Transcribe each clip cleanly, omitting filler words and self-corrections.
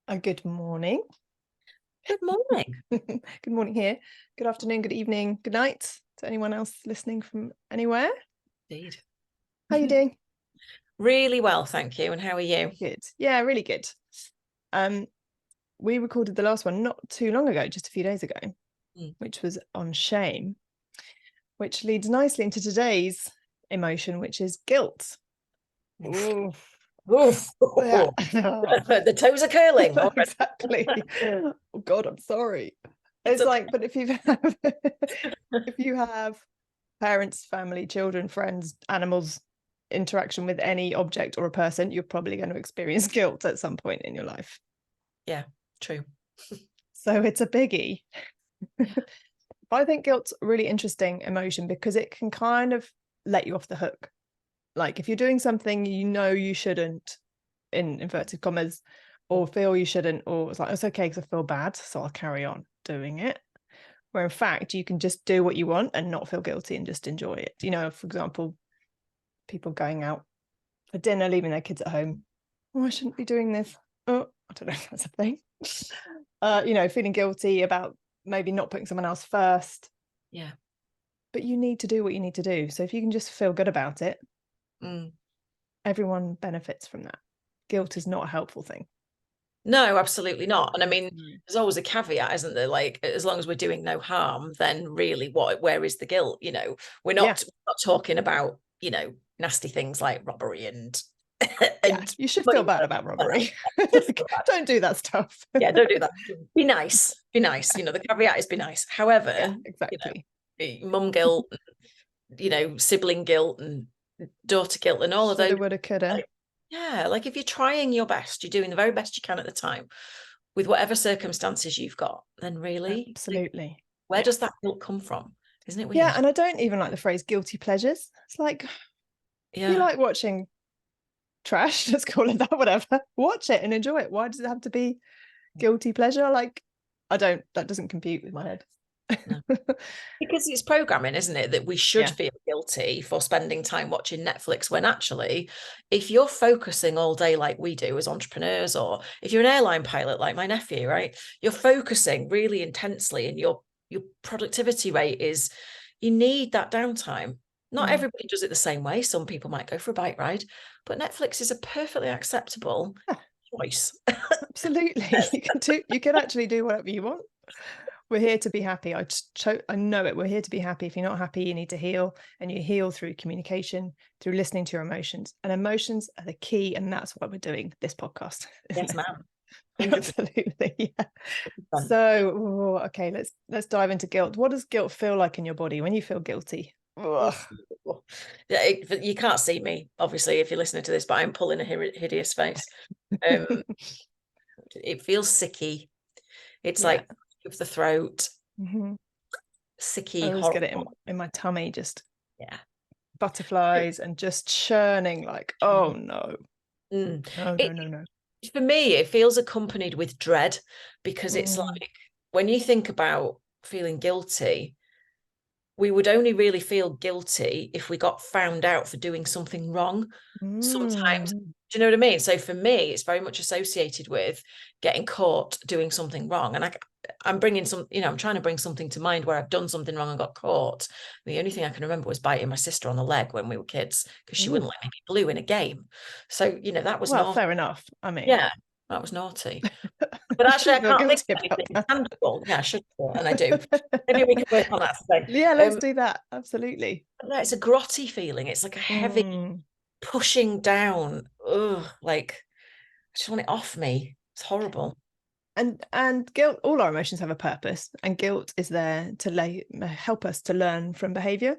Good morning. Good morning. Good morning here. Good afternoon, good evening, good night to anyone else listening from anywhere. Indeed. How are you doing? Really well, thank you. And how are you? Good. Yeah, really good. Um, we recorded the last one not too long ago, just a few days ago, which was on shame, which leads nicely into today's emotion, which is guilt. Ooh. Oof. Yeah. The toes are curling. Exactly. Oh God, I'm sorry. It's It's okay. like, but if you have parents, family, children, friends, animals, interaction with any object or a person, you're probably going to experience guilt at some point in your life. Yeah, true. So it's a biggie. But I think guilt's a really interesting emotion because it can kind of let you off the hook. Like if you're doing something you know you shouldn't, in inverted commas, or feel you shouldn't, or it's like, it's okay because I feel bad, so I'll carry on doing it. Where in fact, you can just do what you want and not feel guilty and just enjoy it. You know, for example, people going out for dinner, leaving their kids at home. Oh, I shouldn't be doing this. Oh, I don't know if that's a thing. Feeling guilty about maybe not putting someone else first. Yeah. But you need to do what you need to do. So if you can just feel good about it, everyone benefits from that. Guilt is not a helpful thing. No, absolutely not. And I mean, there's always a caveat, isn't there? Like, as long as we're doing no harm, then really where is the guilt? We're not talking about, nasty things like robbery and Yeah, and you should feel money. bad about robbery. Don't do that stuff. Yeah, don't do that. Be nice. Be nice. The caveat is be nice. However, Yeah, exactly. Mum guilt, sibling guilt and daughter guilt and all of those. Shoulda, woulda, coulda. Yeah, like if you're trying your best, you're doing the very best you can at the time with whatever circumstances you've got, then really, Absolutely. where Yeah. does that guilt come from? Isn't it Yeah, weird? and I don't even like the phrase guilty pleasures. It's like, if you Yeah. like watching trash, let's call it that, whatever, watch it and enjoy it. Why does it have to be guilty pleasure? Like, that doesn't compute with my head. No. Because it's programming, isn't it, that we should Yeah. feel guilty for spending time watching Netflix when actually, if you're focusing all day like we do as entrepreneurs, or if you're an airline pilot like my nephew, right, you're focusing really intensely and your productivity rate is, you need that downtime. Not everybody does it the same way. Some people might go for a bike ride, but Netflix is a perfectly acceptable choice. Absolutely. You can actually do whatever you want. We're here to be happy. I know it. We're here to be happy. If you're not happy, you need to heal, and you heal through communication, through listening to your emotions. And emotions are the key, and that's why we're doing this podcast. Yes, ma'am. Absolutely. Yeah. So, okay, let's dive into guilt. What does guilt feel like in your body when you feel guilty? Ugh. You can't see me, obviously, if you're listening to this, but I'm pulling a hideous face. It feels sicky. It's like of the throat, sicky, I always get it horrible. in my tummy, just Yeah. butterflies and just churning like, oh no. No, It, no. for me, it feels accompanied with dread, because it's like, when you think about feeling guilty, we would only really feel guilty if we got found out for doing something wrong. Sometimes, do you know what I mean? So for me, it's very much associated with getting caught doing something wrong. And I'm bringing I'm trying to bring something to mind where I've done something wrong and got caught. The only thing I can remember was biting my sister on the leg when we were kids, because she wouldn't let me be blue in a game. So, that was Well, naughty. fair enough. I mean, Yeah, that was naughty. But actually, I feel can't think guilty of about anything that. tangible. Yeah, I should, and I do. Maybe we can work on that today. Yeah, let's do that. Absolutely. No, it's a grotty feeling. It's like a heavy pushing down. Ugh, like I just want it off me. It's horrible. And guilt, all our emotions have a purpose, and guilt is there to help us to learn from behavior.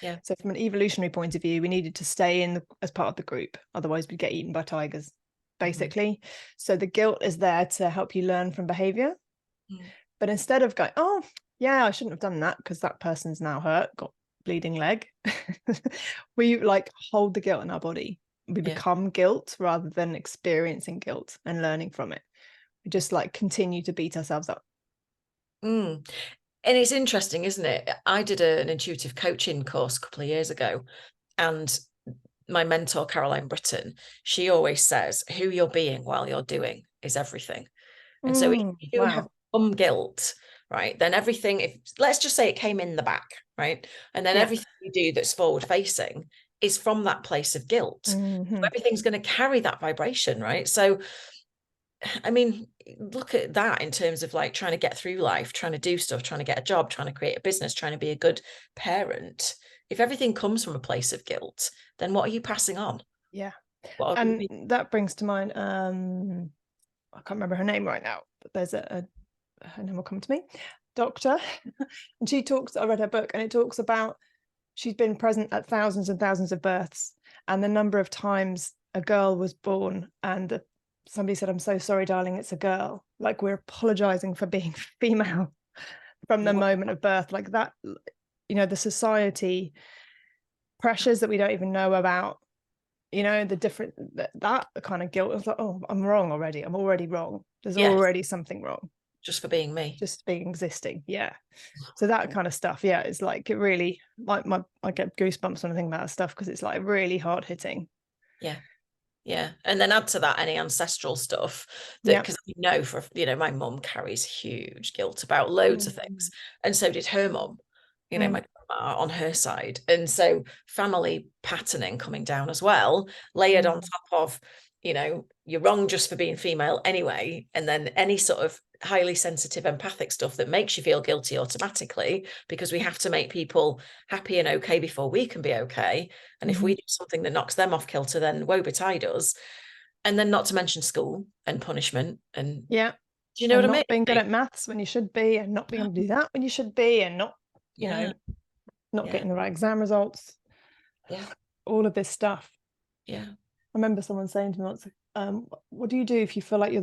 Yeah. So from an evolutionary point of view, we needed to stay as part of the group, otherwise we'd get eaten by tigers, basically. So the guilt is there to help you learn from behavior. But instead of going, oh yeah, I shouldn't have done that because that person's now hurt, got bleeding leg, we like hold the guilt in our body. We become guilt rather than experiencing guilt and learning from it. We just like continue to beat ourselves up. And it's interesting, isn't it? I did an intuitive coaching course a couple of years ago, and my mentor, Caroline Britton, she always says, who you're being while you're doing is everything. And so if you have Wow. guilt, right, then everything, if let's just say it came in the back, right, and then Yeah. everything you do that's forward facing is from that place of guilt. So Mhm. everything's going to carry that vibration, right? So I mean, look at that in terms of like trying to get through life, trying to do stuff, trying to get a job, trying to create a business, trying to be a good parent. If everything comes from a place of guilt, then what are you passing on? Yeah. What are And we... that brings to mind, I can't remember her name right now, but there's her name will come to me, doctor. And she talks, I read her book, and it talks about she's been present at thousands and thousands of births, and the number of times a girl was born and somebody said, "I'm so sorry, darling, it's a girl." Like, we're apologizing for being female from the moment of birth. Like that, the society pressures that we don't even know about, the different, that kind of guilt. It's like, oh, I'm wrong already. I'm already wrong. There's already something wrong. Just for being me. Just being existing. Yeah. So that kind of stuff, yeah, it's like, it really, like, I get goosebumps when I think about that stuff, because it's like really hard hitting. Yeah. And then add to that any ancestral stuff that, because my mum carries huge guilt about loads of things. And so did her mum, my grandma on her side. And so family patterning coming down as well, layered on top of, you're wrong just for being female anyway. And then any sort of highly sensitive, empathic stuff that makes you feel guilty automatically, because we have to make people happy and okay before we can be okay. And if we do something that knocks them off kilter, then woe betide us. And then not to mention school and punishment. And yeah, do you know what I mean? Not being good at maths when you should be, and not being able to do that when you should be, and not, not getting the right exam results. Yeah. All of this stuff. Yeah. I remember someone saying to me once, what do you do if you feel like you've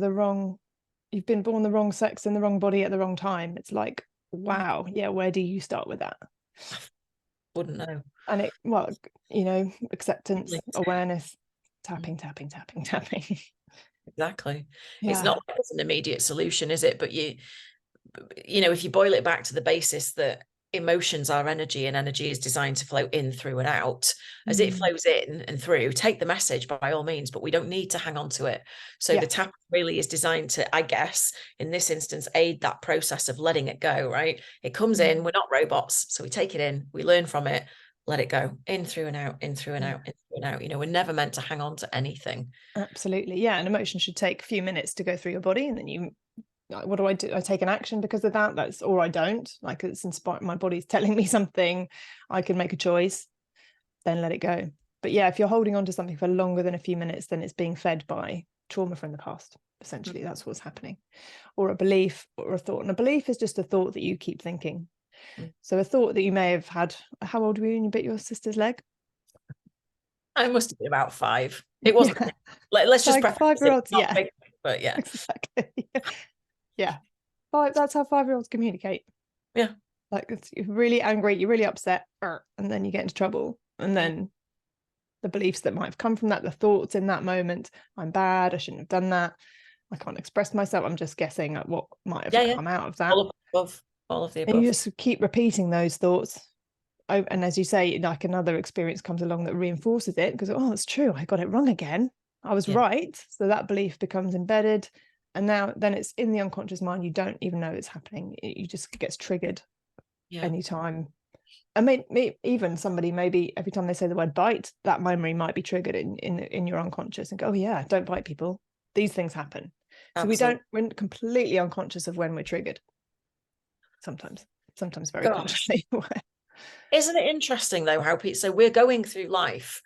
been born the wrong sex in the wrong body at the wrong time? It's like, wow, yeah, where do you start with that? Wouldn't know. And acceptance, awareness, tapping. Exactly. Yeah. It's not like it's an immediate solution, is it? But if you boil it back to the basis that emotions are energy, and energy is designed to flow in, through, and out. As it flows in and through, take the message by all means, but we don't need to hang on to it. So the tap really is designed to, I guess, in this instance, aid that process of letting it go, right? It comes in, we're not robots, so we take it in, we learn from it, let it go, in, through, and out, in, through, and out, in, through, and out. We're never meant to hang on to anything. Absolutely. Yeah. And emotion should take a few minutes to go through your body, and then what do? I take an action because of that. Or I don't. Like, it's inspired, my body's telling me something, I can make a choice, then let it go. But yeah, if you're holding on to something for longer than a few minutes, then it's being fed by trauma from the past. Essentially, that's what's happening. Or a belief or a thought. And a belief is just a thought that you keep thinking. So a thought that you may have had. How old were you when you bit your sister's leg? I must have been about 5. It wasn't. Let's just like 5-year-olds. Yeah, big, but yeah, exactly. Yeah, that's how 5-year-olds communicate. Yeah, like, you're really angry, you're really upset, and then you get into trouble, and then the beliefs that might have come from that, the thoughts in that moment, I'm bad, I shouldn't have done that, I can't express myself, I'm just guessing at what might have come out of that. All of the above. And you just keep repeating those thoughts, and as you say, like, another experience comes along that reinforces it, because, oh, it's true, I got it wrong again, I was right. So that belief becomes embedded, and then it's in the unconscious mind, you don't even know it's happening, you just gets triggered anytime. I mean, even somebody, maybe every time they say the word bite, that memory might be triggered in your unconscious, and go, oh yeah, don't bite people, these things happen. So we're completely unconscious of when we're triggered, sometimes very consciously. Isn't it interesting though how so we're going through life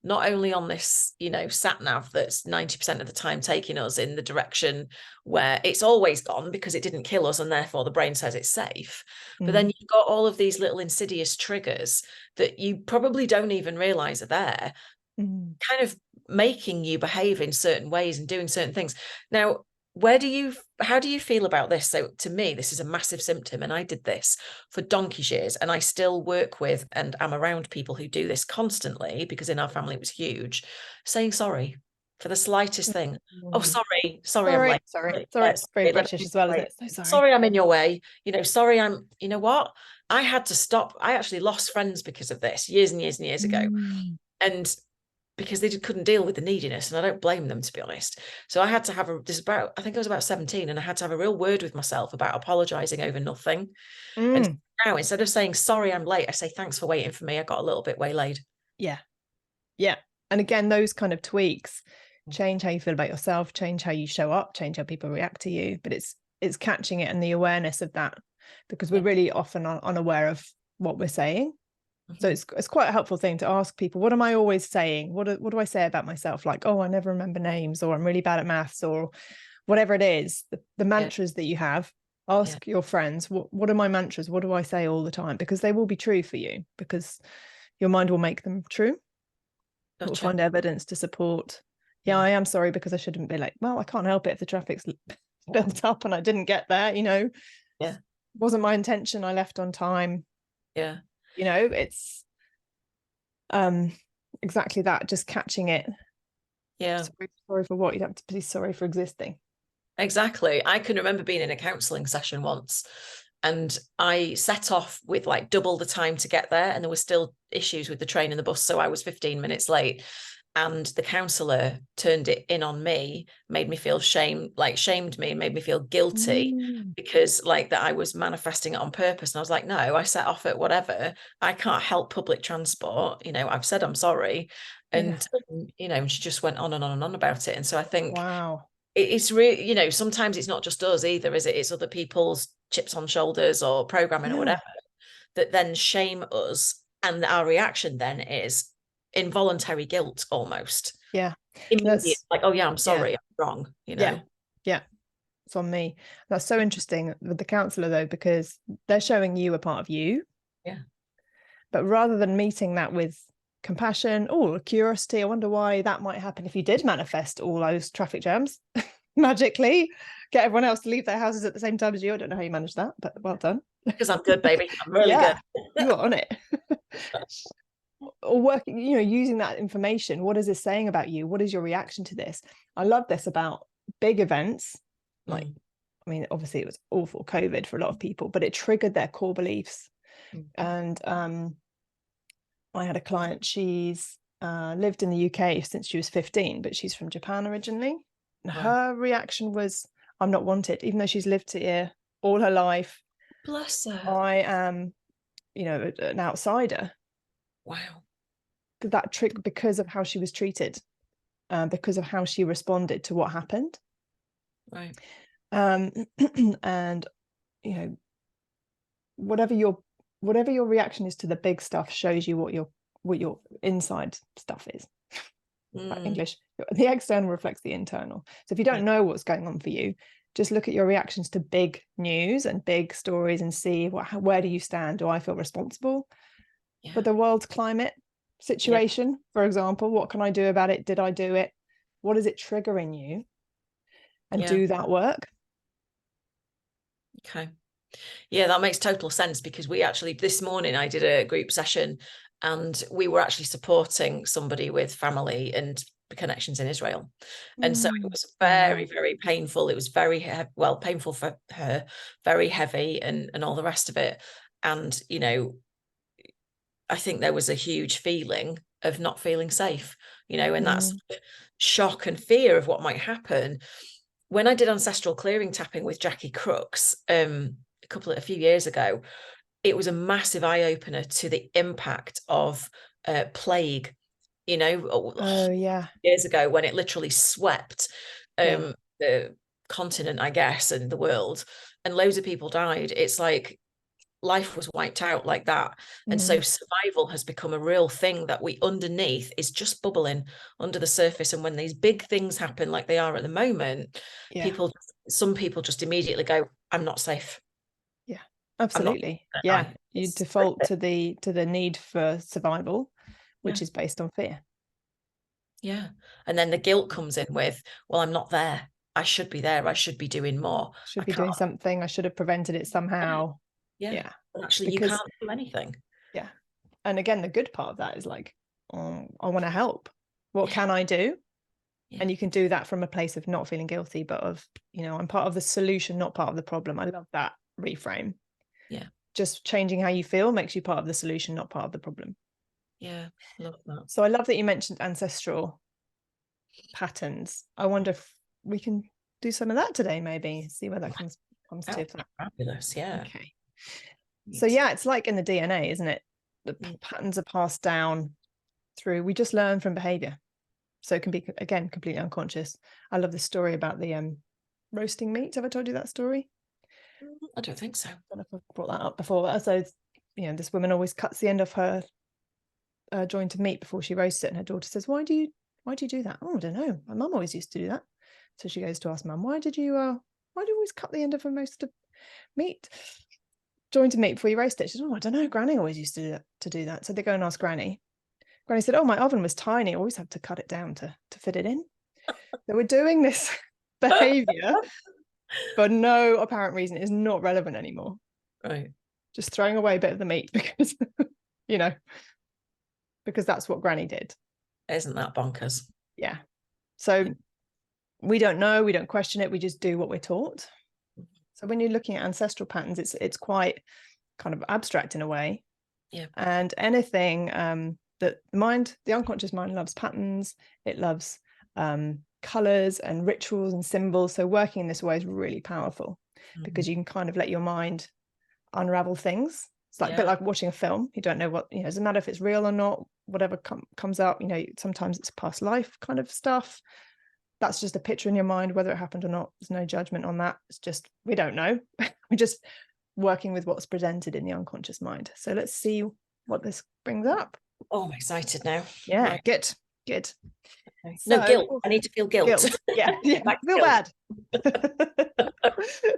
not only on this, sat nav that's 90% of the time taking us in the direction where it's always gone because it didn't kill us, and therefore the brain says it's safe. But then you've got all of these little insidious triggers that you probably don't even realize are there, kind of making you behave in certain ways and doing certain things. Now, how do you feel about this? So to me, this is a massive symptom, and I did this for donkey's years, and I still work with and am around people who do this constantly, because in our family it was huge, saying sorry for the slightest thing. Oh, sorry, I'm late. Sorry. It's very British as well, isn't it? So sorry I'm in your way. Sorry I'm, you know what? I had to stop. I actually lost friends because of this years and years and years ago. And because they couldn't deal with the neediness, and I don't blame them, to be honest. So I had to have I think I was about 17, and I had to have a real word with myself about apologizing over nothing. And now, instead of saying sorry I'm late, I say thanks for waiting for me, I got a little bit waylaid. Yeah. And again, those kind of tweaks change how you feel about yourself, change how you show up, change how people react to you. But it's catching it and the awareness of that, because we're really often unaware of what we're saying. So it's quite a helpful thing to ask people, what am I always saying? What do I say about myself? Like, oh, I never remember names, or I'm really bad at maths, or whatever it is, the mantras that you have. Ask your friends, what are my mantras? What do I say all the time? Because they will be true for you, because your mind will make them true. Gotcha. We'll find evidence to support. I am sorry because I shouldn't be late. Well, I can't help it if the traffic's built up and I didn't get there, wasn't my intention. I left on time. It's exactly that, just catching it. Sorry for what? You'd have to be sorry for existing. Exactly. I can remember being in a counselling session once, and I set off with like double the time to get there, and there were still issues with the train and the bus, so I was 15 minutes late. And the counsellor turned it in on me, made me feel shamed me, made me feel guilty because like that I was manifesting it on purpose. And I was like, no, I set off at whatever. I can't help public transport. I've said I'm sorry. And, and she just went on and on and on about it. And so I think, wow, it's really, sometimes it's not just us either, is it? It's other people's chips on shoulders or programming or whatever that then shame us. And our reaction then is involuntary guilt almost. Immediate, like, oh yeah, I'm sorry, I'm wrong, Yeah. It's on me. That's so interesting with the counsellor though, because they're showing you a part of you. But rather than meeting that with compassion or curiosity, I wonder why that might happen if you did manifest all those traffic jams magically, get everyone else to leave their houses at the same time as you. I don't know how you managed that, but well done. Because I'm good, baby. I'm really good. You are on it. Or working, using that information. What is this saying about you? What is your reaction to this? I love this about big events. Like, I mean, obviously it was awful COVID for a lot of people, but it triggered their core beliefs. And I had a client, she's lived in the UK since she was 15, but she's from Japan originally. And her reaction was, I'm not wanted, even though she's lived here all her life. Bless her. I am, an outsider. Wow. That trick, because of how she was treated, because of how she responded to what happened. Right. And whatever your reaction is to the big stuff shows you what your inside stuff is. English, the external reflects the internal. So if you don't know what's going on for you, just look at your reactions to big news and big stories and see where do you stand? Do I feel responsible for the world's climate situation, for example? What can I do about it? Did I do it? What is it triggering you? And do that work. Okay. Yeah, that makes total sense, because we actually, this morning I did a group session and we were actually supporting somebody with family and connections in Israel. And so it was very, very painful. It was very, painful for her, very heavy and all the rest of it. And, I think there was a huge feeling of not feeling safe, and that's shock and fear of what might happen. When I did ancestral clearing tapping with Jackie Crooks a few years ago, it was a massive eye-opener to the impact of plague, years ago, when it literally swept the continent, I guess, and the world, and loads of people died. It's like life was wiped out like that. And so survival has become a real thing that we underneath is just bubbling under the surface. And when these big things happen like they are at the moment, some people just immediately go, I'm not safe. Absolutely. You default to the need for survival, which is based on fear. And then the guilt comes in with, well, I'm not there, I should be there, I should be doing more, should be doing something, I should have prevented it somehow. Actually, because you can't do anything. And again, the good part of that is like, I want to help. What can I do? And you can do that from a place of not feeling guilty, but of, I'm part of the solution, not part of the problem. I love that reframe. Just changing how you feel makes you part of the solution, not part of the problem. Yeah, love that. So I love that you mentioned ancestral patterns. I wonder if we can do some of that today, maybe see where that comes to. Fabulous, yeah. Okay. So yeah, it's like in the DNA, isn't it? The patterns are passed down through, we just learn from behavior. So it can be, again, completely unconscious. I love the story about the roasting meat. Have I told you that story? I don't think so. I don't know if I've brought that up before. So, this woman always cuts the end of her joint of meat before she roasts it. And her daughter says, why do you do that? Oh, I don't know. My mum always used to do that. So she goes to ask mum, why do you always cut the end of a joint of meat before you roast it? She says, oh, I don't know. Granny always used to do that. So they go and ask Granny. Granny said, oh, my oven was tiny. I always had to cut it down to fit it in. So we're doing this behavior for no apparent reason. It's not relevant anymore. Right. Just throwing away a bit of the meat because, because that's what Granny did. Isn't that bonkers? Yeah. So we don't know, we don't question it, we just do what we're taught. So when you're looking at ancestral patterns, it's quite kind of abstract in a way. Yeah. And anything that the unconscious mind loves patterns, it loves colors and rituals and symbols. So working in this way is really powerful because you can kind of let your mind unravel things. It's like a bit like watching a film. You don't know what, it doesn't matter if it's real or not, whatever comes up, sometimes it's past life kind of stuff. That's just a picture in your mind, whether it happened or not. There's no judgment on that. It's just, we don't know. We're just working with what's presented in the unconscious mind. So let's see what this brings up. Oh, I'm excited now. Yeah, right. Good. Okay. No, guilt. I need to feel guilt. Yeah, feel bad.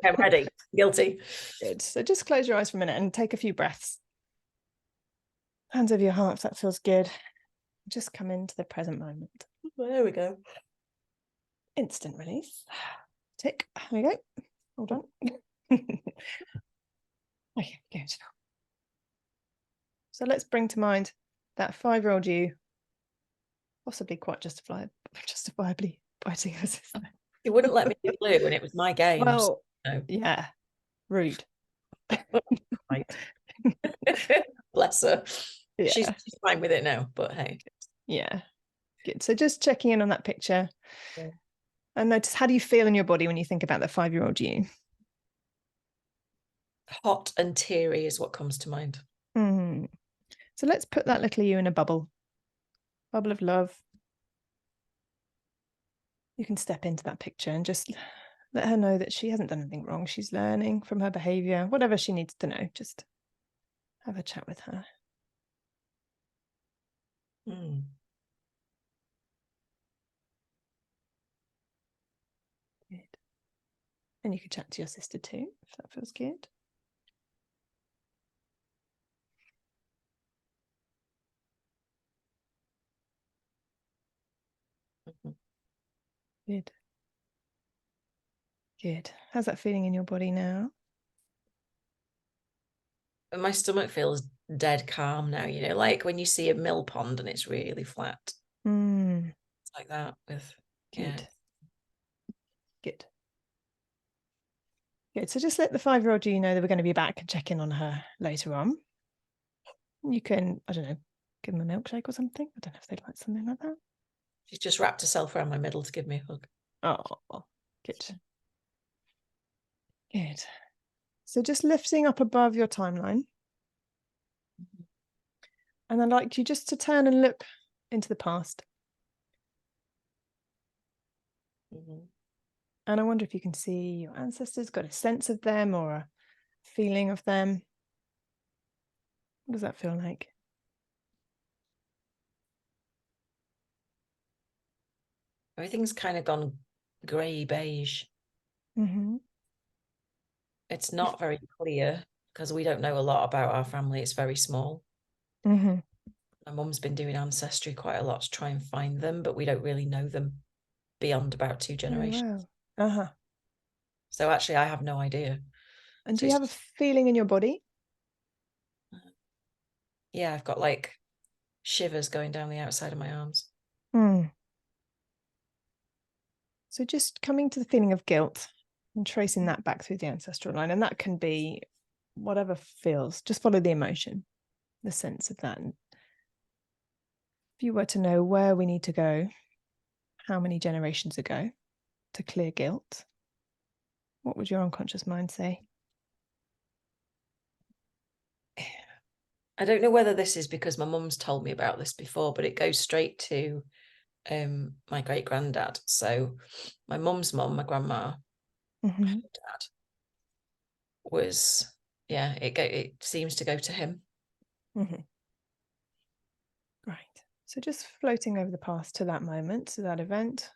I'm ready. Guilty. Good. So just close your eyes for a minute and take a few breaths. Hands over your heart if that feels good. Just come into the present moment. There we go. Instant release. Tick. There we go. Hold on. Okay, good. So let's bring to mind that 5-year-old you, possibly quite justifiably biting her sister. You wouldn't let me do blue when it was my game. Well, no. Yeah, rude. Right. Bless her. Yeah. She's fine with it now, but hey. Yeah, good. So just checking in on that picture. Yeah. And notice, how do you feel in your body when you think about that 5-year-old you? Hot and teary is what comes to mind. So let's put that little you in a bubble of love. You can step into that picture and just let her know that she hasn't done anything wrong. She's learning from her behavior, whatever she needs to know. Just have a chat with her. Good. And you could chat to your sister too, if that feels good. Good. Good. How's that feeling in your body now? My stomach feels dead calm now, like when you see a mill pond and it's really flat. It's like that with Good. Good. Good. So just let the 5-year-old you know that we're going to be back and check in on her later on. You can, I don't know, give them a milkshake or something. I don't know if they'd like something like that. She's just wrapped herself around my middle to give me a hug. Oh, good. Good. So just lifting up above your timeline. And I'd like you just to turn and look into the past. And I wonder if you can see your ancestors, got a sense of them or a feeling of them. What does that feel like? Everything's kind of gone grey beige. It's not very clear because we don't know a lot about our family. It's very small. My mum's been doing ancestry quite a lot to try and find them, but we don't really know them beyond about 2 generations. Oh, wow. So actually, I have no idea. And do you have a feeling in your body? Yeah, I've got like shivers going down the outside of my arms. So just coming to the feeling of guilt and tracing that back through the ancestral line. And that can be whatever feels, just follow the emotion, the sense of that. If you were to know where we need to go, how many generations ago, to clear guilt, what would your unconscious mind say? I don't know whether this is because my mum's told me about this before, but it goes straight to my great granddad. So my mum's mum, my grandma, Mm-hmm. dad was, yeah, it seems to go to him. Mm-hmm. Right. So just floating over the past to that moment, to that event.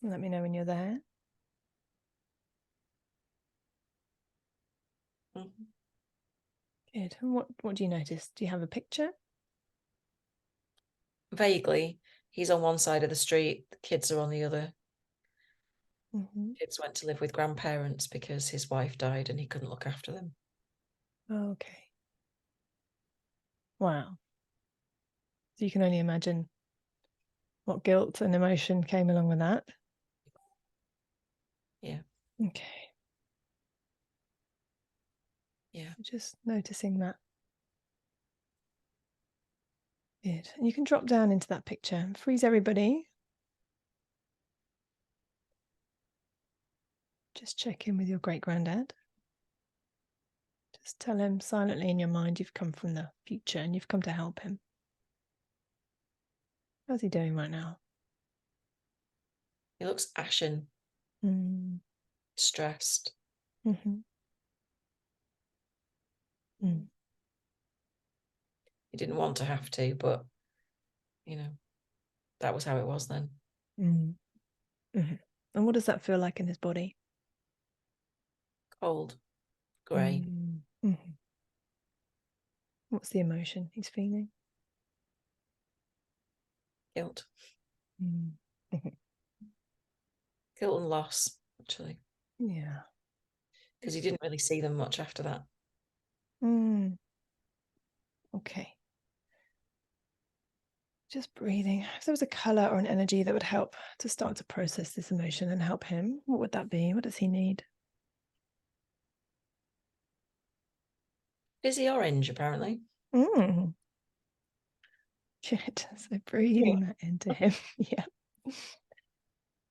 Let me know when you're there. Mm-hmm. Good. And what do you notice? Do you have a picture? Vaguely, he's on one side of the street, the kids are on the other. Mm-hmm. Kids went to live with grandparents because his wife died and he couldn't look after them. Okay. Wow. So you can only imagine what guilt and emotion came along with that. Yeah. Okay. Yeah. So just noticing that. Good. And you can drop down into that picture and freeze everybody. Just check in with your great granddad. Just tell him silently in your mind you've come from the future and you've come to help him. How's he doing right now? He looks ashen, stressed. Mm-hmm. Mm. He didn't want to have to, but that was how it was then. Mm-hmm. And what does that feel like in his body? Cold, grey. Mm-hmm. What's the emotion he's feeling? Guilt. Mm-hmm. Guilt and loss, actually. Yeah. Because he didn't really see them much after that. Okay. Just breathing. If there was a color or an energy that would help to start to process this emotion and help him, what would that be? What does he need? Fizzy orange, apparently. Good. So breathing that into him. Yeah.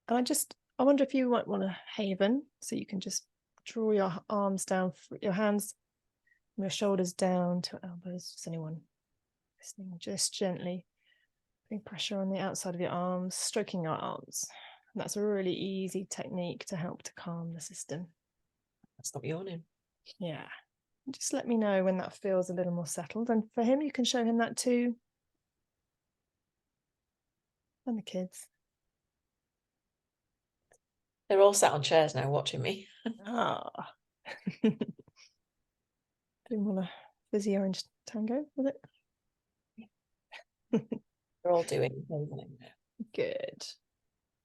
And I wonder if you might want a haven, so you can just draw your arms down, your hands from your shoulders down to elbows. Does anyone listening? Just gently putting pressure on the outside of your arms, stroking your arms. And that's a really easy technique to help to calm the system. Stop yawning. Yeah. Just let me know when that feels a little more settled. And for him, you can show him that too. And the kids. They're all sat on chairs now watching me. Ah. Didn't want a fizzy orange tango with it. They're all doing it. Good.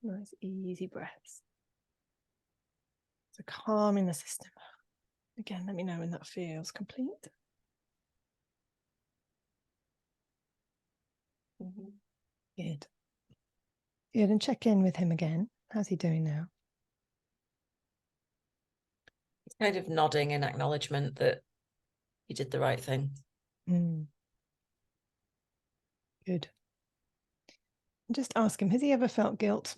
Nice, easy breaths. So calming the system. Again, let me know when that feels complete. Mm-hmm. Good. Good. And check in with him again. How's he doing now? He's kind of nodding in acknowledgement that he did the right thing. Good. And just ask him, has he ever felt guilt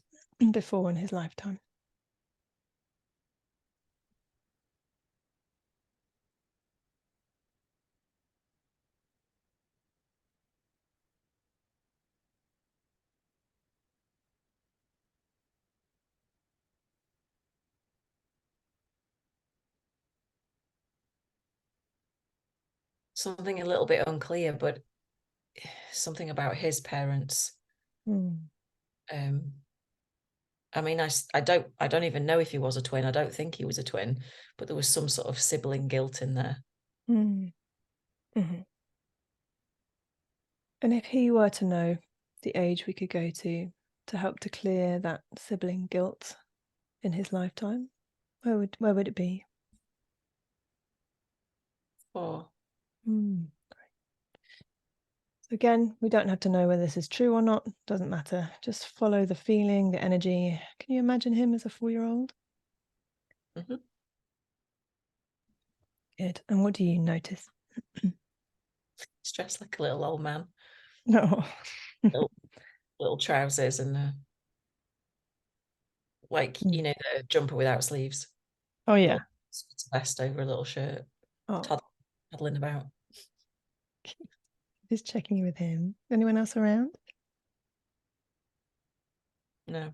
before in his lifetime? Something a little bit unclear, but something about his parents. I mean, I don't even know if he was a twin. I don't think he was a twin, but there was some sort of sibling guilt in there. Mm-hmm. And if he were to know the age we could go to help to clear that sibling guilt in his lifetime, where would it be? 4. Great. So again, we don't have to know whether this is true or not. Doesn't matter. Just follow the feeling, the energy. Can you imagine him as a 4-year-old? Mm-hmm. Good. And what do you notice? Stressed like a little old man. No. little trousers and like, you know, the jumper without sleeves. Oh yeah. Vest over a little shirt. Oh, Toddling about. just checking in with him. Anyone else around? No.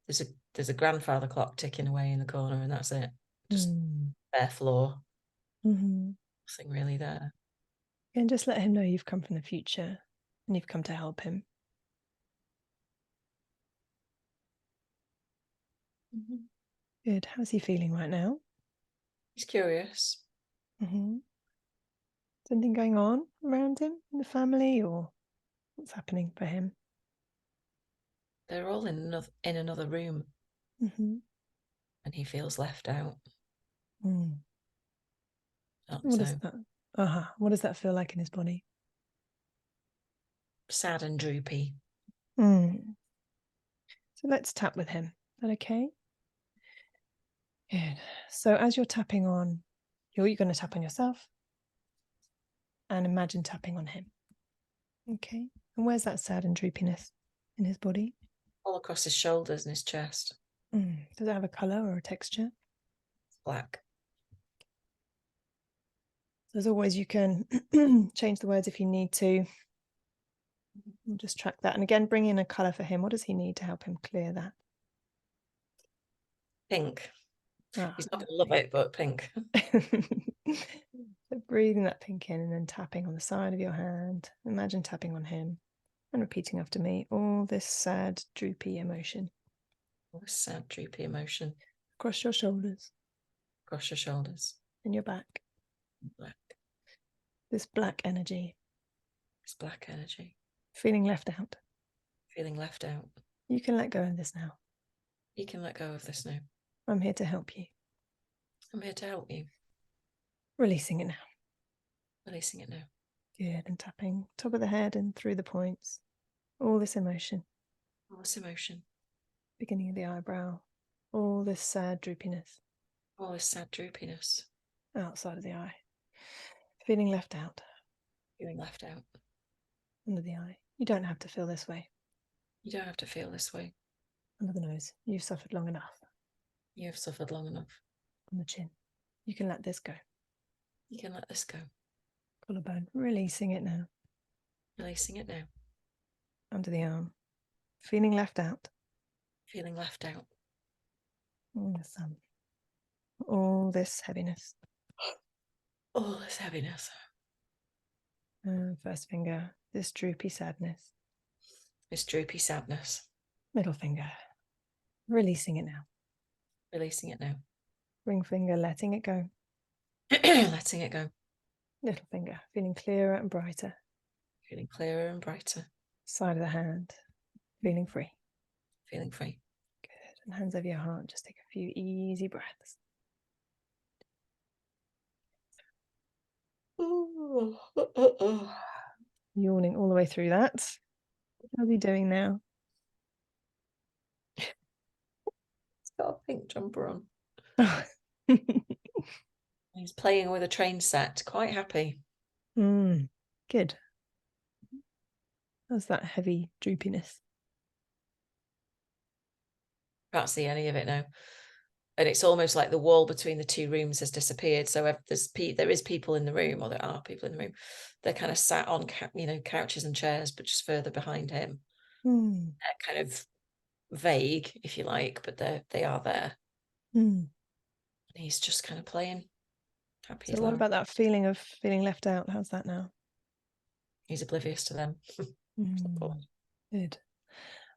There's a grandfather clock ticking away in the corner, and that's it. Just bare floor. Nothing really there. And just let him know you've come from the future and you've come to help him. Good. How's he feeling right now? He's curious. Is anything going on around him in the family, or what's happening for him? They're all in another room, and he feels left out. What does that? What does that feel like in his body? Sad and droopy. So let's tap with him. Is that okay? Good. So as you're tapping on, you're going to tap on yourself and imagine tapping on him. Okay. And where's that sad and droopiness in his body? All across his shoulders and his chest. Does it have a colour or a texture? Black. So as always, you can change the words if you need to. We'll just track that. And again, bring in a colour for him. What does he need to help him clear that? Pink. He's not going to love it, but pink. So breathing that pink in and then tapping on the side of your hand. Imagine tapping on him and repeating after me. All this sad, droopy emotion. All this sad, droopy emotion. Across your shoulders. Across your shoulders. And your back. Black. This black energy. This black energy. Feeling left out. Feeling left out. You can let go of this now. You can let go of this now. I'm here to help you. I'm here to help you. Releasing it now. Releasing it now. Good. And tapping top of the head and through the points. All this emotion. All this emotion. Beginning of the eyebrow. All this sad droopiness. All this sad droopiness. Outside of the eye. Feeling left out. Feeling left out. Under the eye. You don't have to feel this way. You don't have to feel this way. Under the nose. You've suffered long enough. You have suffered long enough. On the chin. You can let this go. You can let this go. Collarbone. Releasing it now. Releasing it now. Under the arm. Feeling left out. Feeling left out. The thumb. All this heaviness. All this heaviness. First finger. This droopy sadness. This droopy sadness. Middle finger. Releasing it now. Releasing it now. Ring finger. Letting it go. Letting it go. Little finger. Feeling clearer and brighter. Feeling clearer and brighter. Side of the hand. Feeling free. Feeling free. Good. And hands over your heart. Just take a few easy breaths. Yawning all the way through that. How's he doing now? He's got a pink jumper on. He's playing with a train set. Quite happy. Good. How's that heavy droopiness? Can't see any of it now. And it's almost like the wall between the two rooms has disappeared. So there is people in the room, or there are people in the room. They're kind of sat on couches and chairs, but just further behind him. They're kind of vague, if you like, but they are there. He's just kind of playing. Happy. So what about that feeling of feeling left out? How's that now? He's oblivious to them. Good.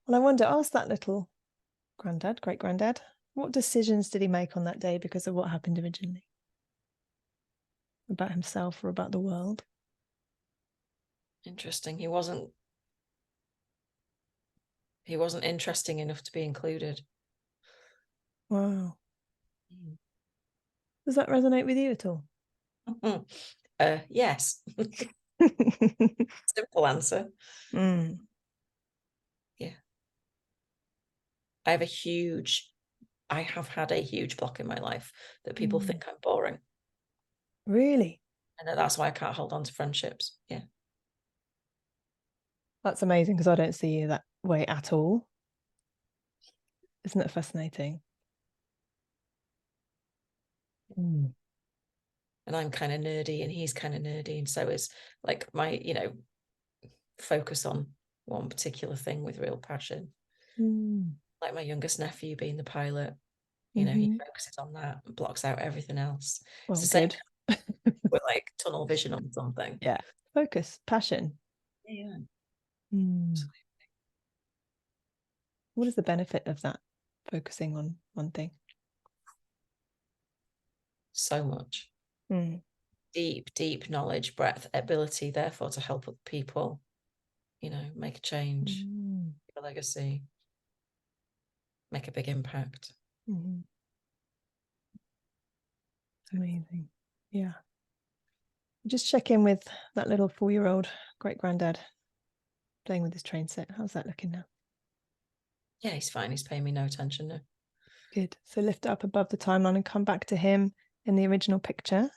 Well, I wonder, ask that little great granddad, what decisions did he make on that day because of what happened originally? About himself or about the world? Interesting. He wasn't interesting enough to be included. Wow. Does that resonate with you at all? Yes. Simple answer. Yeah. I have had a huge block in my life that people think I'm boring. Really? And that's why I can't hold on to friendships. Yeah. That's amazing, because I don't see you that way at all. Isn't it fascinating? And I'm kind of nerdy and he's kind of nerdy, and so is like my, you know, focus on one particular thing with real passion. Like my youngest nephew being the pilot, you know, he focuses on that and blocks out everything else. Well, it's the good. same with like tunnel vision on something. Yeah. Focus, passion. Yeah. What is the benefit of that, focusing on one thing? So much. Deep knowledge, breadth, ability, therefore, to help other people, you know, make a change, a legacy, make a big impact. Amazing. Yeah. Just check in with that little 4-year-old great granddad playing with his train set. How's that looking now? Yeah, he's fine. He's paying me no attention now. Good. So lift it up above the timeline and come back to him in the original picture.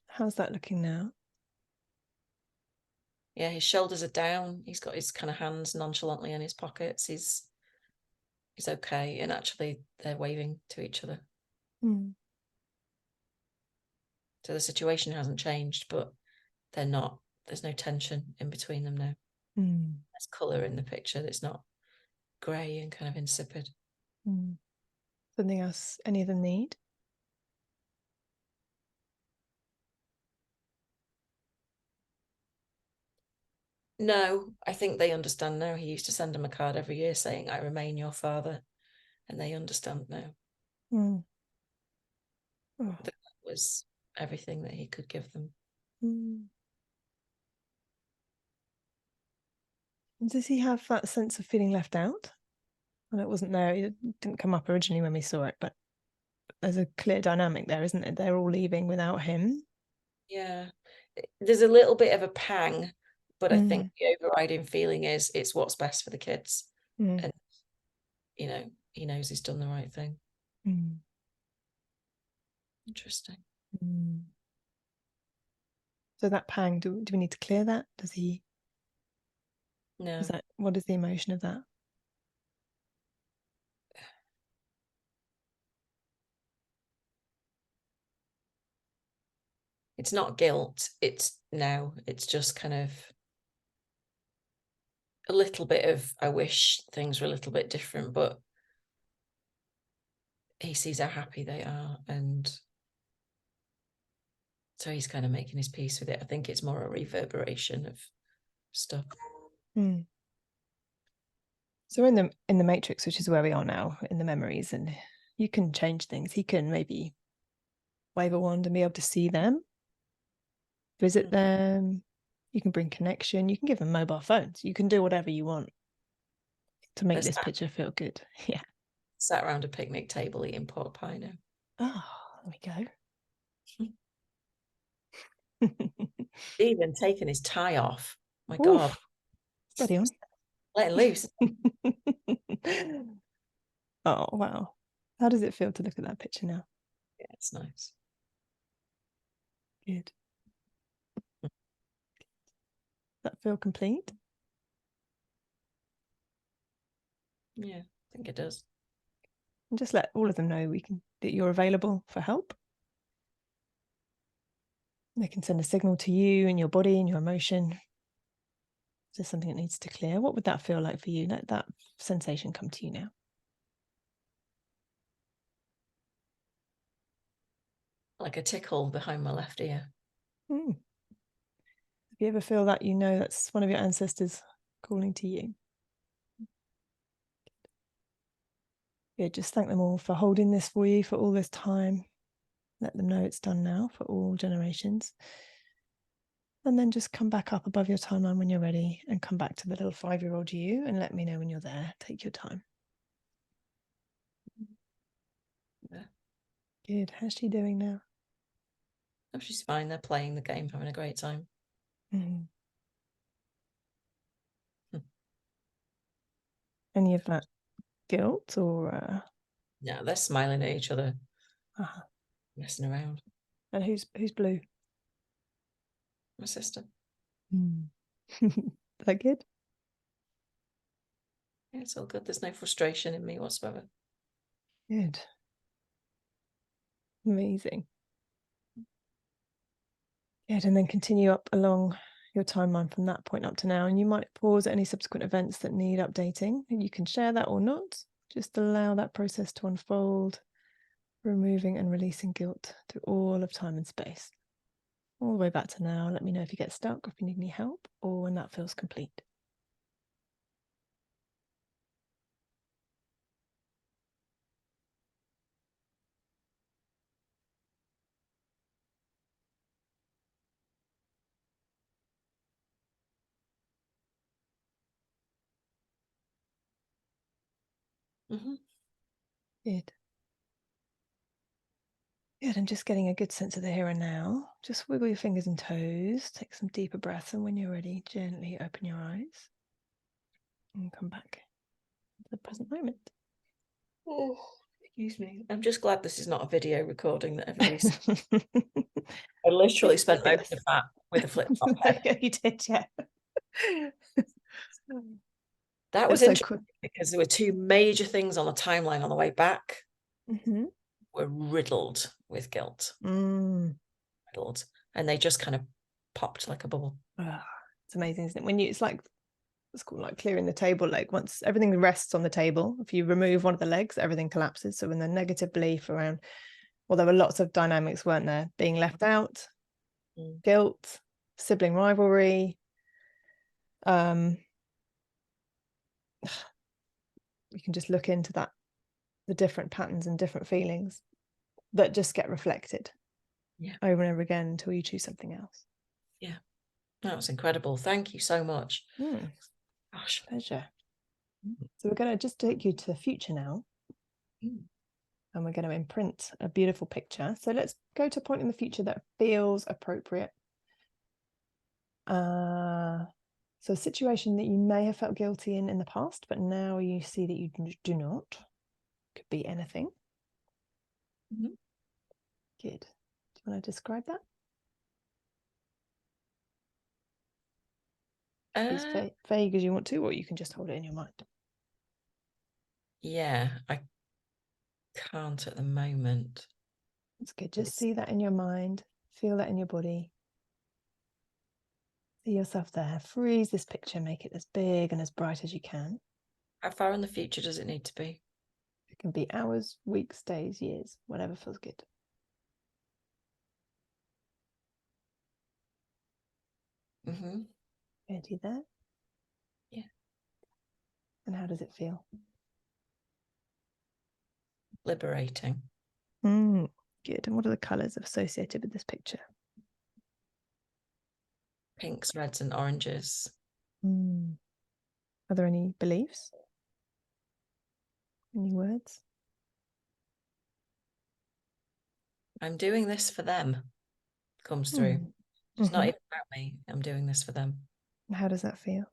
How's that looking now? Yeah, his shoulders are down. He's got his kind of hands nonchalantly in his pockets. He's okay. And actually, they're waving to each other. So the situation hasn't changed, but they're not. There's no tension in between them now. There's colour in the picture that's not grey and kind of insipid. Something else any of them need? No, I think they understand now. He used to send them a card every year saying, "I remain your father," and they understand now. That was everything that he could give them. Does he have that sense of feeling left out? And it wasn't there. It didn't come up originally when we saw it, but there's a clear dynamic there, isn't it? They're all leaving without him. Yeah, there's a little bit of a pang, but I think the overriding feeling is it's what's best for the kids. And, you know, he knows he's done the right thing. Interesting. So that pang, do we need to clear that? Does he? No. What is the emotion of that? It's not guilt. It's just kind of a little bit of, I wish things were a little bit different, but he sees how happy they are, and so he's kind of making his peace with it. I think it's more a reverberation of stuff. So in the matrix, which is where we are now, in the memories, and you can change things. He can maybe wave a wand and be able to see them, visit them. You can bring connection. You can give them mobile phones. You can do whatever you want to make this picture feel good. Yeah. Sat around a picnic table eating pork pie now. Oh, there we go. Even taking his tie off. My God. Steady on. Letting loose. Oh, wow. How does it feel to look at that picture now? Yeah, it's nice. Good. Does that feel complete? Yeah, I think it does. And just let all of them know that you're available for help. They can send a signal to you and your body and your emotion. Is there something that needs to clear? What would that feel like for you? Let that sensation come to you now. Like a tickle behind my left ear. If you ever feel that, you know that's one of your ancestors calling to you. Yeah, just thank them all for holding this for you for all this time. Let them know it's done now for all generations. And then just come back up above your timeline when you're ready and come back to the little 5-year-old you and let me know when you're there. Take your time. Yeah. Good. How's she doing now? Oh, she's fine. They're playing the game, having a great time. Any of that guilt or? No, they're smiling at each other, messing around. And who's blue? My sister. that good? Yeah, it's all good. There's no frustration in me whatsoever. Good. Amazing. Good. And then continue up along your timeline from that point up to now. And you might pause at any subsequent events that need updating. And you can share that or not. Just allow that process to unfold, removing and releasing guilt through all of time and space. All the way back to now. Let me know if you get stuck, or if you need any help, or when that feels complete. Good. Good, and just getting a good sense of the here and now. Just wiggle your fingers and toes, take some deeper breaths, and when you're ready, gently open your eyes and come back to the present moment. Oh, excuse me. I'm just glad this is not a video recording that everybody's. I literally spent most of that with a flip-flop head. You did, yeah. That was so interesting because there were two major things on the timeline on the way back. Were riddled with guilt. Riddled. And they just kind of popped like a bubble. It's amazing, isn't it? When you, it's like, it's called like clearing the table. Like once everything rests on the table, if you remove one of the legs, everything collapses. So when the negative belief around, well, there were lots of dynamics, weren't there? Being left out, guilt, sibling rivalry. You can just look into that, the different patterns and different feelings that just get reflected over and over again until you choose something else. Yeah, that was incredible. Thank you so much. Gosh, pleasure. So we're going to just take you to the future now. And we're going to imprint a beautiful picture. So let's go to a point in the future that feels appropriate. So a situation that you may have felt guilty in the past, but now you see that you do not. Could be anything. Good. Do you want to describe that? As vague as you want to, or you can just hold it in your mind. Yeah, I can't at the moment. That's good. Just see that in your mind. Feel that in your body. See yourself there. Freeze this picture. Make it as big and as bright as you can. How far in the future does it need to be? It can be hours, weeks, days, years, whatever feels good. Ready there? Yeah. And how does it feel? Liberating. Good. And what are the colours associated with this picture? Pinks, reds, and oranges. Are there any beliefs? Any words? I'm doing this for them. Comes through. It's not even about me. I'm doing this for them. How does that feel?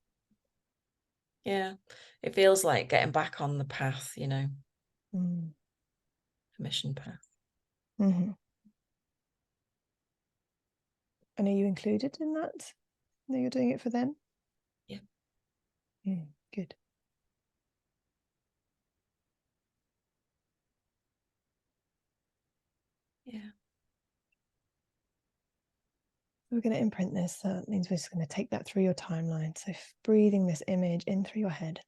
Yeah, it feels like getting back on the path, you know, the mission path. And are you included in that? That you're doing it for them? Yeah. Good. Yeah. We're going to imprint this. So that means we're just going to take that through your timeline. So breathing this image in through your head,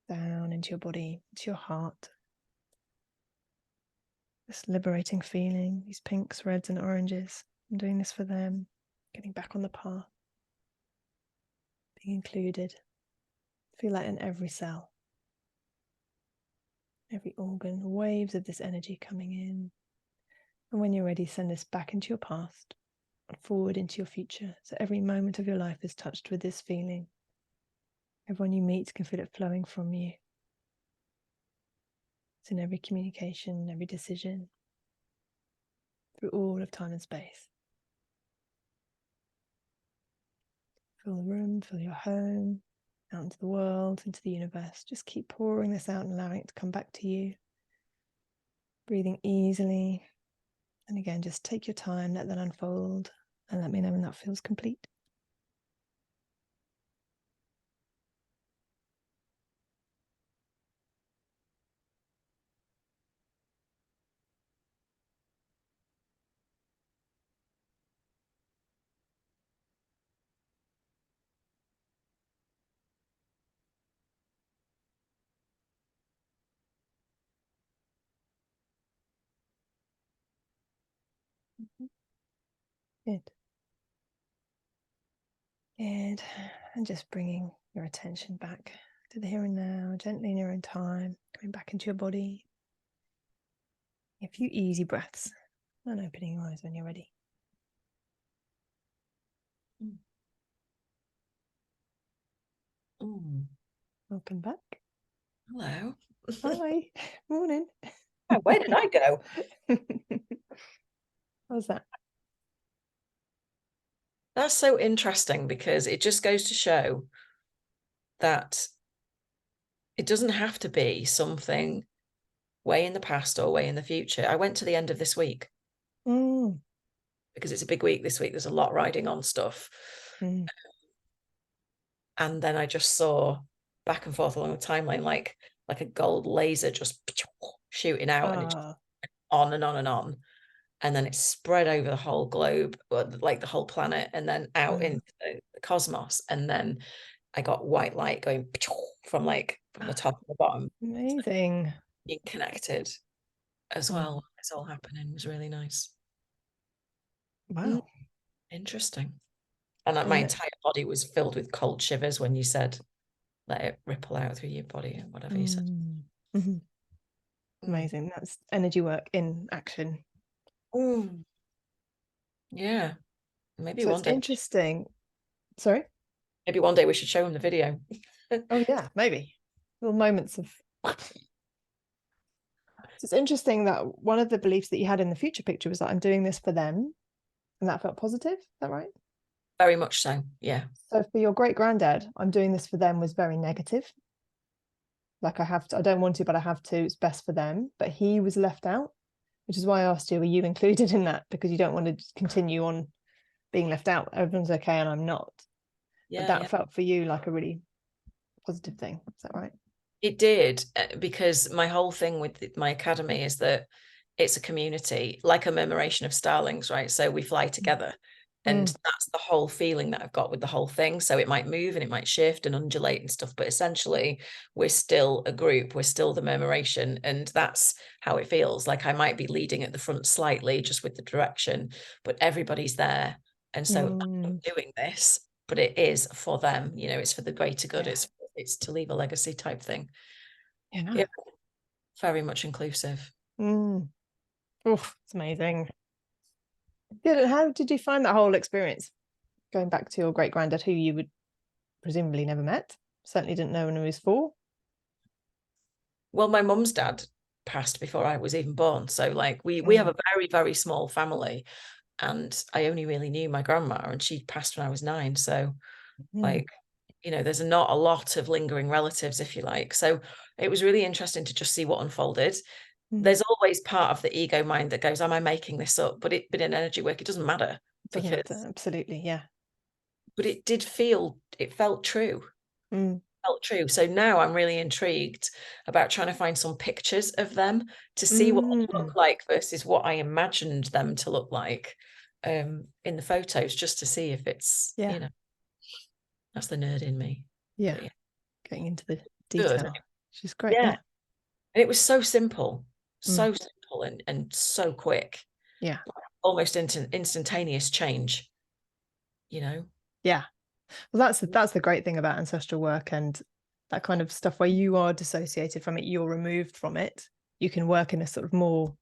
down into your body, to your heart. This liberating feeling, these pinks, reds, and oranges. I'm doing this for them. Getting back on the path. Being included. Feel that in every cell. Every organ. Waves of this energy coming in. And when you're ready, send this back into your past. Forward into your future. So every moment of your life is touched with this feeling. Everyone you meet can feel it flowing from you. It's in every communication, every decision, through all of time and space. Fill the room, fill your home, out into the world, into the universe. Just keep pouring this out and allowing it to come back to you. Breathing easily. And again, just take your time, let that unfold, and let me know when that feels complete. Good. Good. And just bringing your attention back to the here and now, gently in your own time, coming back into your body. A few easy breaths and opening your eyes when you're ready. Welcome back. Hello. Hi. Morning. Oh, where did I go? How's that? That's so interesting, because it just goes to show that it doesn't have to be something way in the past or way in the future. I went to the end of this week because it's a big week this week. There's a lot riding on stuff. And then I just saw back and forth along the timeline, like a gold laser just shooting out, and it just on and on and on. And then it spread over the whole globe, like the whole planet, and then out into the cosmos. And then I got white light going from the top and the bottom. Amazing. Being connected as well. It's all happening. It was really nice. Wow. Interesting. And my entire body was filled with cold shivers when you said, let it ripple out through your body, and whatever you said. Amazing. That's energy work in action. Yeah. Maybe so one it's day. Interesting. Sorry? Maybe one day we should show him the video. Oh yeah, maybe. Little moments of. So it's interesting that one of the beliefs that you had in the future picture was that I'm doing this for them, and that felt positive. Is that right? Very much so. Yeah. So for your great granddad, I'm doing this for them was very negative. Like I have to, I don't want to, but I have to. It's best for them. But he was left out, which is why I asked you, were you included in that? Because you don't want to continue on being left out. Everyone's okay and I'm not. Yeah. But that felt for you like a really positive thing. Is that right? It did, because my whole thing with my academy is that it's a community, like a murmuration of starlings, right? So we fly together. And that's the whole feeling that I've got with the whole thing. So it might move and it might shift and undulate and stuff, but essentially we're still a group. We're still the murmuration. And that's how it feels. Like I might be leading at the front slightly just with the direction, but everybody's there. And so I'm doing this, but it is for them. You know, it's for the greater good. It's to leave a legacy type thing. Yeah. Very much inclusive. Oh, it's amazing. Good. And how did you find that whole experience? Going back to your great granddad, who you would presumably never met, certainly didn't know when he was 4. Well, my mum's dad passed before I was even born. So like we have a very, very small family. And I only really knew my grandma, and she passed when I was 9. So like, you know, there's not a lot of lingering relatives, if you like. So it was really interesting to just see what unfolded. There's always part of the ego mind that goes, am I making this up? But in energy work, it doesn't matter. Doesn't matter. Absolutely. Yeah. But it felt true. Felt true. So now I'm really intrigued about trying to find some pictures of them to see what they look like versus what I imagined them to look like in the photos, just to see if it's, you know, that's the nerd in me. Yeah. Getting into the detail. Which is great. Yeah. And it was so simple, so simple and so quick. Yeah. Almost instantaneous change, you know? Yeah. Well, that's the great thing about ancestral work and that kind of stuff where you are dissociated from it, you're removed from it. You can work in a sort of more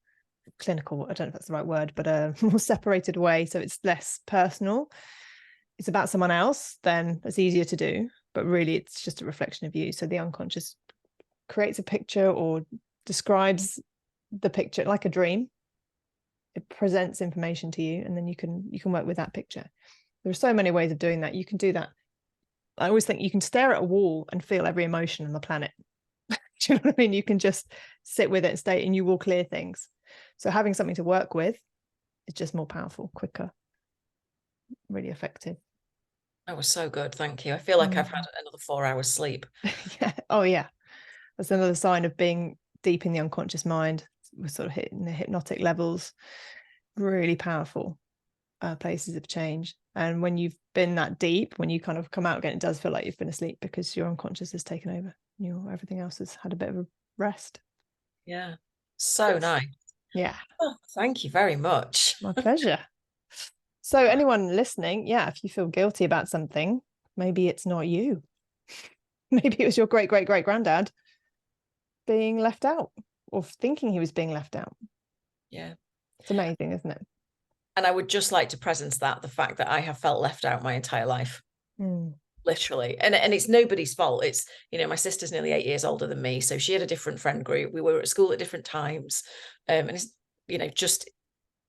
clinical, I don't know if that's the right word, but a more separated way. So it's less personal. It's about someone else, then it's easier to do. But really, it's just a reflection of you. So the unconscious creates a picture or describes the picture like a dream. It presents information to you, and then you can work with that picture. There are so many ways of doing that. You can do that. I always think you can stare at a wall and feel every emotion on the planet. Do you know what I mean? You can just sit with it and stay, and you will clear things. So having something to work with is just more powerful, quicker, really effective. That was so good. Thank you. I feel like I've had another 4 hours sleep. Yeah. Oh, yeah. That's another sign of being deep in the unconscious mind. We're sort of hitting the hypnotic levels. Really powerful places of change. And when you've been that deep, when you kind of come out again, it does feel like you've been asleep because your unconscious has taken over. Everything else has had a bit of a rest. Yeah. So nice. Yeah. Oh, thank you very much. My pleasure. So anyone listening, yeah, if you feel guilty about something, maybe it's not you. Maybe it was your great great great granddad being left out or thinking he was being left out. Yeah. It's amazing, isn't it? And I would just like to presence that the fact that I have felt left out my entire life. Literally. And it's nobody's fault. It's, you know, my sister's nearly 8 years older than me, so she had a different friend group. We were at school at different times. And it's, you know, just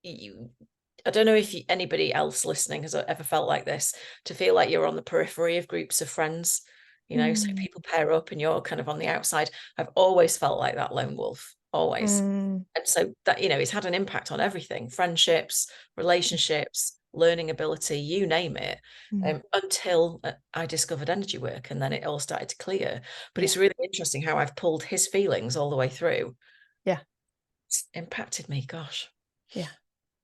I don't know if anybody else listening has ever felt like this, to feel like you're on the periphery of groups of friends, you know, so people pair up and you're kind of on the outside. I've always felt like that lone wolf, always. And so that, you know, it's had an impact on everything, friendships, relationships, learning ability, you name it, until I discovered energy work, and then it all started to clear. But it's really interesting how I've pulled his feelings all the way through. Yeah. It's impacted me, gosh. Yeah.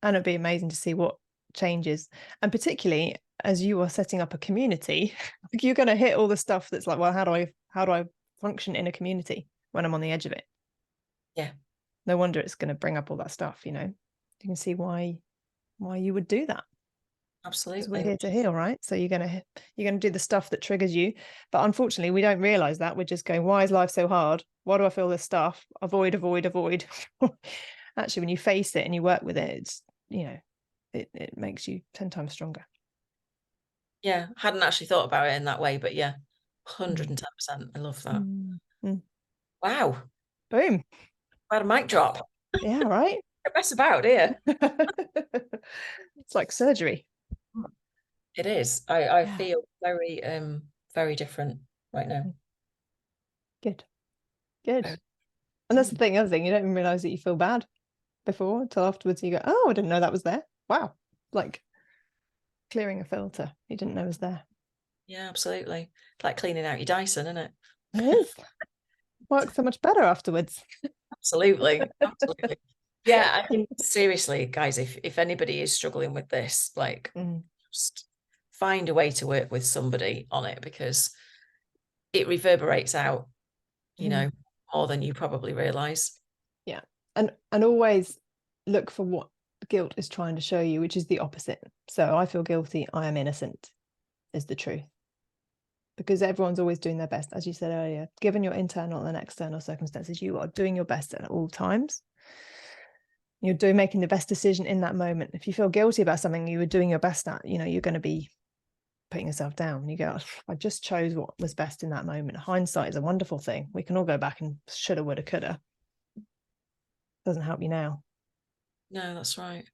And it'd be amazing to see what changes. And particularly as you are setting up a community, you're going to hit all the stuff that's like, well, how do I function in a community when I'm on the edge of it? Yeah. No wonder it's going to bring up all that stuff, you know. You can see why you would do that. Absolutely. Because we're here to heal, right? So you're going to do the stuff that triggers you. But unfortunately, we don't realize that. We're just going, why is life so hard? Why do I feel this stuff? Avoid, avoid, avoid. Actually, when you face it and you work with it, it's, you know, it makes you 10 times stronger. Yeah, hadn't actually thought about it in that way, but yeah, 110%. I love that. Wow. Boom. About a mic drop. Yeah, right. Mess about here. It's like surgery. It is. I feel very very different right now. Good. And that's the other thing, you don't even realize that you feel bad before until afterwards you go, oh, I didn't know that was there. Wow. Like clearing a filter you didn't know was there. Yeah, absolutely. It's like cleaning out your Dyson, isn't it? It is. Works so much better afterwards. Absolutely. Yeah, I think seriously, guys, if anybody is struggling with this, like just find a way to work with somebody on it, because it reverberates out, you know, more than you probably realize. Yeah. And always look for what guilt is trying to show you, which is the opposite. So I feel guilty, I am innocent, is the truth. Because everyone's always doing their best. As you said earlier, given your internal and external circumstances, you are doing your best at all times. You're making the best decision in that moment. If you feel guilty about something you were doing your best at, you know, you're going to be putting yourself down. You go, I just chose what was best in that moment. Hindsight is a wonderful thing. We can all go back and shoulda, woulda, coulda. Doesn't help you now. No, that's right.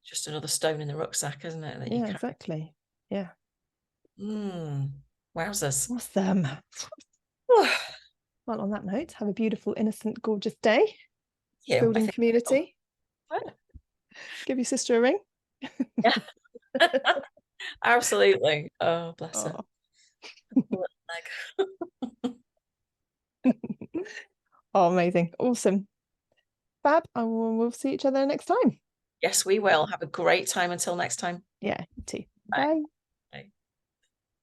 Just another stone in the rucksack, isn't it? Yeah, exactly. Yeah. Wowzers. Awesome. Well, on that note, have a beautiful, innocent, gorgeous day. Yeah, building community. Give your sister a ring. Yeah. Absolutely. Oh, bless her. Oh, amazing. Awesome. Fab. We'll see each other next time. Yes, we will. Have a great time until next time. Yeah, you too. Bye. Bye.